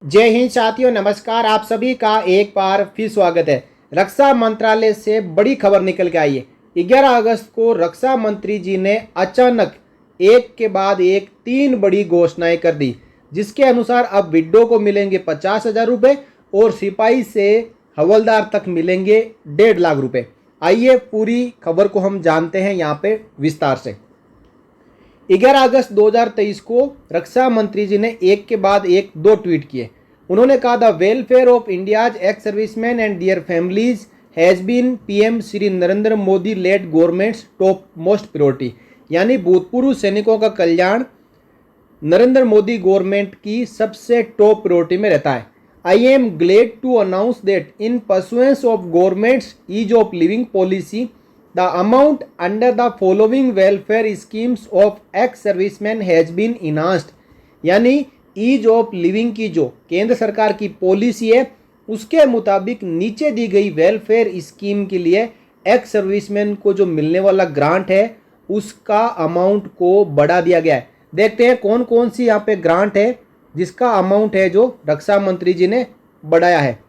जय हिंद साथियों, नमस्कार। आप सभी का एक बार फिर स्वागत है। रक्षा मंत्रालय से बड़ी खबर निकल के आई है। 11 अगस्त को रक्षा मंत्री जी ने अचानक एक के बाद एक 3 बड़ी घोषणाएं कर दी, जिसके अनुसार अब विडो को मिलेंगे 50,000 रुपये और सिपाही से हवलदार तक मिलेंगे 1.5 लाख रुपये। आइए पूरी खबर को हम जानते हैं यहाँ पे विस्तार से। 11 अगस्त 2023 को रक्षा मंत्री जी ने एक के बाद एक 2 ट्वीट किए। उन्होंने कहा, the welfare of India's ex serviceman and their families has been PM Shri Narendra Modi led government's top most priority. यानी भूतपूर्व सैनिकों का कल्याण नरेंद्र मोदी गवर्नमेंट की सबसे टॉप प्रायोरिटी में रहता है। I am glad to announce that in pursuance of government's ease of living policy the amount under the following welfare schemes of ex servicemen has been enhanced। यानी ईज ऑफ लिविंग की जो केंद्र सरकार की policy है उसके मुताबिक नीचे दी गई वेलफेयर स्कीम के लिए एक्स सर्विसमैन को जो मिलने वाला ग्रांट है उसका अमाउंट को बढ़ा दिया गया है। देखते हैं कौन कौन सी यहाँ पे ग्रांट है जिसका अमाउंट है जो रक्षा मंत्री जी ने बढ़ाया है।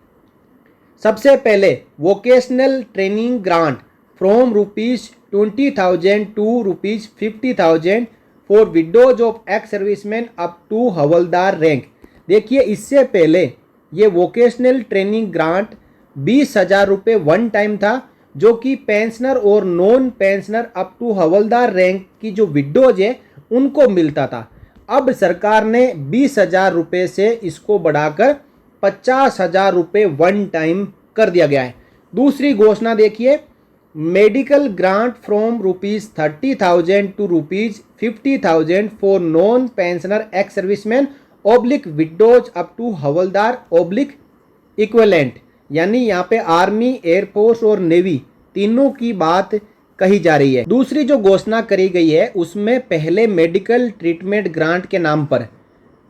सबसे पहले vocational training grant from ₹20,000 to ₹50,000 for widows of ex serviceman up to havildar rank. देखिए, इससे पहले ये वोकेशनल ट्रेनिंग ग्रांट 20,000 रुपये वन टाइम था, जो कि पेंशनर और non pensioner up to havildar rank की जो विडोज है उनको मिलता था। अब सरकार ने 20,000 रुपये से इसको बढ़ाकर 50,000 रुपये वन टाइम कर दिया गया है। दूसरी घोषणा देखिए, medical grant from ₹30,000 to ₹50,000 for non pensioner ex serviceman oblique widows up to havildar oblique equivalent. यानी यहाँ पे आर्मी, एयरफोर्स और नेवी तीनों की बात कही जा रही है। दूसरी जो घोषणा करी गई है उसमें पहले मेडिकल ट्रीटमेंट ग्रांट के नाम पर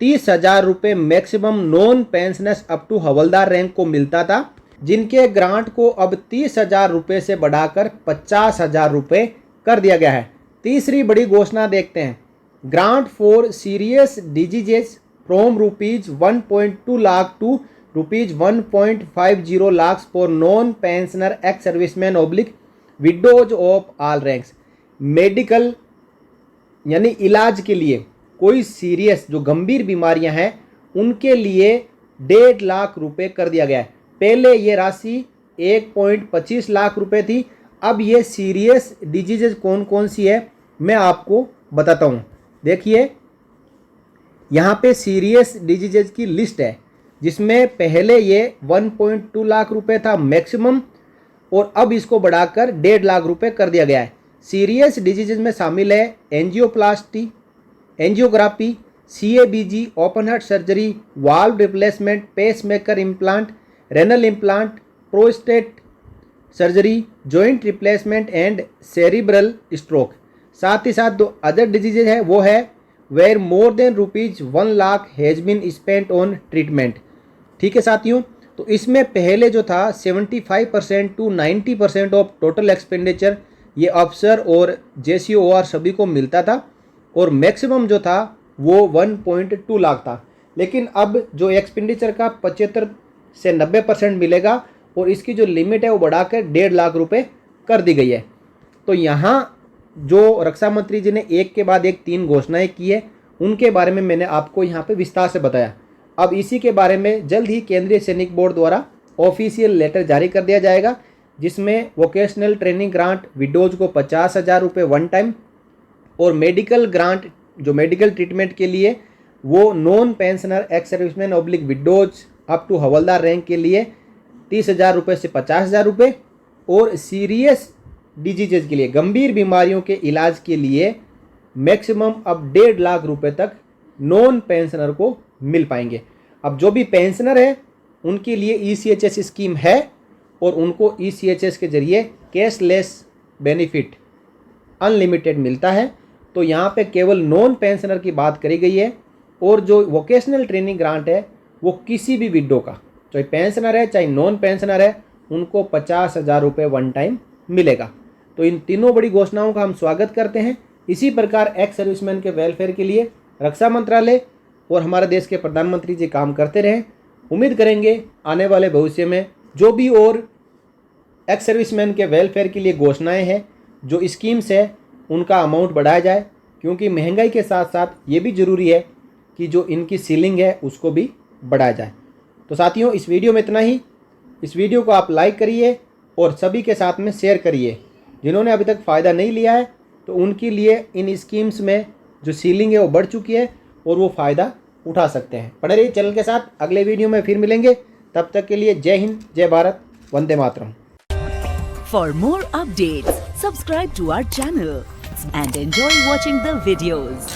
30,000 रुपये maximum non pensioners up to havildar rank को मिलता था, जिनके ग्रांट को अब 30,000 रुपये से बढ़ाकर 50,000 रुपये कर दिया गया है। तीसरी बड़ी घोषणा देखते हैं, grant for serious diseases from ₹1.2 lakh to ₹1.50 lakh for non pensioner ex serviceman oblique widows of all ranks. Medical यानी इलाज के लिए कोई सीरियस जो गंभीर बीमारियां हैं उनके लिए 1.5 लाख रुपये कर दिया गया है। पहले ये राशि 1.25 लाख रुपए थी। अब ये सीरियस डिजीजेज कौन कौन सी है मैं आपको बताता हूँ। देखिए, यहाँ पे सीरियस डिजीजेज की लिस्ट है, जिसमें पहले ये 1.2 लाख रुपए था मैक्सिमम और अब इसको बढ़ाकर 1.5 लाख रुपए कर दिया गया है। सीरियस डिजीजेज में शामिल है angioplasty, angiography, CABG, open heart surgery, valve replacement, pacemaker implant, renal implant, prostate surgery, joint replacement and cerebral stroke. साथ ही साथ 2 अदर डिजीजेज है, वो है where more than ₹1 lakh has been spent on treatment. ठीक है साथियों, तो इसमें पहले जो था 75% to 90% ऑफ टोटल एक्सपेंडिचर ये अफसर और JCOR सभी को मिलता था और मैक्सिमम जो था वो 1.2 लाख था। लेकिन अब जो एक्सपेंडिचर का 75 से 90% मिलेगा और इसकी जो लिमिट है वो बढ़ाकर 1.5 लाख रुपए कर दी गई है। तो यहाँ जो रक्षा मंत्री जी ने एक के बाद एक 3 घोषणाएं की है उनके बारे में मैंने आपको यहाँ पे विस्तार से बताया। अब इसी के बारे में जल्द ही केंद्रीय सैनिक बोर्ड द्वारा ऑफिशियल लेटर जारी कर दिया जाएगा, जिसमें वोकेशनल ट्रेनिंग ग्रांट विडोज को 50,000 रुपये वन टाइम और मेडिकल ग्रांट जो मेडिकल ट्रीटमेंट के लिए वो non pensioner ex serviceman oblique widows up to havildar rank के लिए 30,000 रुपये से 50,000 रुपये और सीरियस डिजीजेज के लिए गंभीर बीमारियों के इलाज के लिए मैक्सिमम अब 1.5 लाख रुपये तक नॉन पेंशनर को मिल पाएंगे। अब जो भी पेंशनर है उनके लिए ECHS स्कीम है और उनको ECHS के जरिए कैशलेस बेनिफिट अनलिमिटेड मिलता है। तो यहाँ पे केवल नॉन पेंशनर की बात करी गई है और जो वोकेशनल ट्रेनिंग ग्रांट है वो किसी भी विडो का, चाहे पेंशनर है चाहे नॉन पेंशनर है, उनको 50,000 रुपये वन टाइम मिलेगा। तो इन तीनों बड़ी घोषणाओं का हम स्वागत करते हैं। इसी प्रकार एक्स सर्विसमैन के वेलफेयर के लिए रक्षा मंत्रालय और हमारे देश के प्रधानमंत्री जी काम करते रहें। उम्मीद करेंगे आने वाले भविष्य में जो भी और एक्स सर्विसमैन के वेलफेयर के लिए घोषणाएं हैं, जो स्कीम्स है, उनका अमाउंट बढ़ाया जाए, क्योंकि महंगाई के साथ साथ ये भी ज़रूरी है कि जो इनकी सीलिंग है उसको भी बढ़ाया जाए। तो साथियों, इस वीडियो में इतना ही। इस वीडियो को आप लाइक करिए और सभी के साथ में शेयर करिए। जिन्होंने अभी तक फ़ायदा नहीं लिया है तो उनके लिए इन स्कीम्स में जो सीलिंग है वो बढ़ चुकी है और वो फ़ायदा उठा सकते हैं। बने रहिए चैनल के साथ, अगले वीडियो में फिर मिलेंगे। तब तक के लिए जय हिंद, जय Bharat, Vande Mataram. For more updates, subscribe to our channel and enjoy watching the videos.